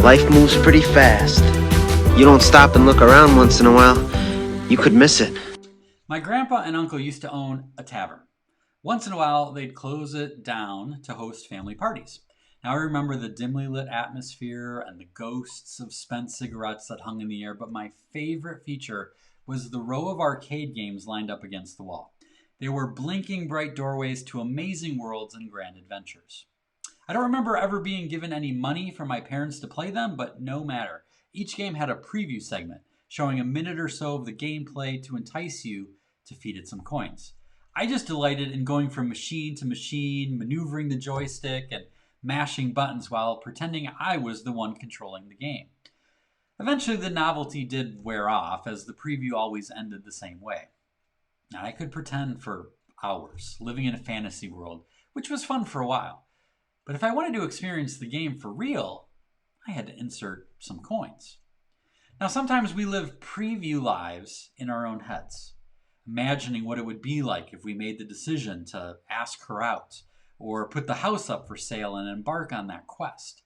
Life moves pretty fast. You don't stop and look around once in a while, you could miss it. My grandpa and uncle used to own a tavern. Once in a while, they'd close it down to host family parties. Now, I remember the dimly lit atmosphere and the ghosts of spent cigarettes that hung in the air, but my favorite feature was the row of arcade games lined up against the wall. They were blinking bright doorways to amazing worlds and grand adventures. I don't remember ever being given any money from my parents to play them, but no matter. Each game had a preview segment showing a minute or so of the gameplay to entice you to feed it some coins. I just delighted in going from machine to machine, maneuvering the joystick and mashing buttons while pretending I was the one controlling the game. Eventually, the novelty did wear off, as the preview always ended the same way. And I could pretend for hours, living in a fantasy world, which was fun for a while. But if I wanted to experience the game for real, I had to insert some coins. Now, sometimes we live preview lives in our own heads, imagining what it would be like if we made the decision to ask her out, or put the house up for sale and embark on that quest,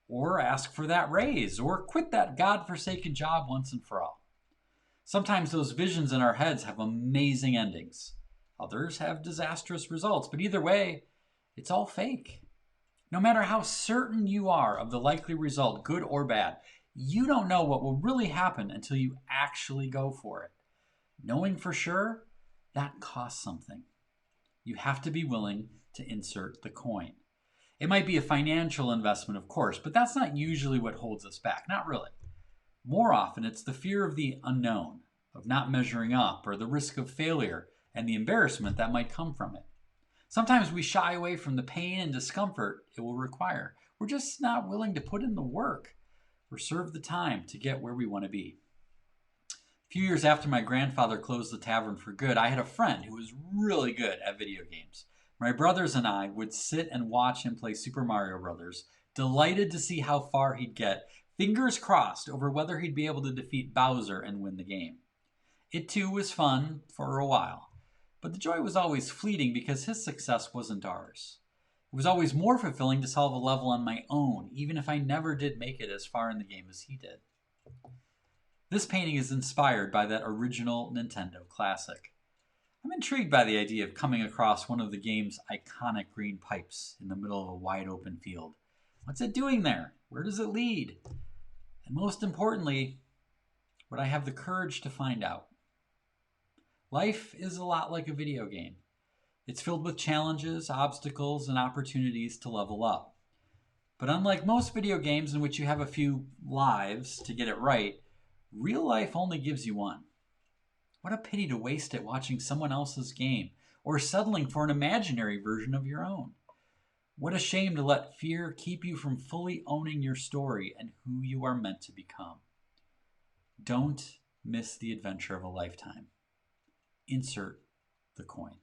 or ask for that raise, or quit that godforsaken job once and for all. Sometimes those visions in our heads have amazing endings. Others have disastrous results, but either way, it's all fake. No matter how certain you are of the likely result, good or bad, you don't know what will really happen until you actually go for it. Knowing for sure, that costs something. You have to be willing to insert the coin. It might be a financial investment, of course, but that's not usually what holds us back. Not really. More often, it's the fear of the unknown, of not measuring up, or the risk of failure and the embarrassment that might come from it. Sometimes we shy away from the pain and discomfort it will require. We're just not willing to put in the work or serve the time to get where we want to be. A few years after my grandfather closed the tavern for good, I had a friend who was really good at video games. My brothers and I would sit and watch him play Super Mario Brothers, delighted to see how far he'd get, fingers crossed over whether he'd be able to defeat Bowser and win the game. It too was fun for a while. But the joy was always fleeting because his success wasn't ours. It was always more fulfilling to solve a level on my own, even if I never did make it as far in the game as he did. This painting is inspired by that original Nintendo classic. I'm intrigued by the idea of coming across one of the game's iconic green pipes in the middle of a wide open field. What's it doing there? Where does it lead? And most importantly, would I have the courage to find out? Life is a lot like a video game. It's filled with challenges, obstacles, and opportunities to level up. But unlike most video games in which you have a few lives to get it right, real life only gives you one. What a pity to waste it watching someone else's game or settling for an imaginary version of your own. What a shame to let fear keep you from fully owning your story and who you are meant to become. Don't miss the adventure of a lifetime. Insert the coin.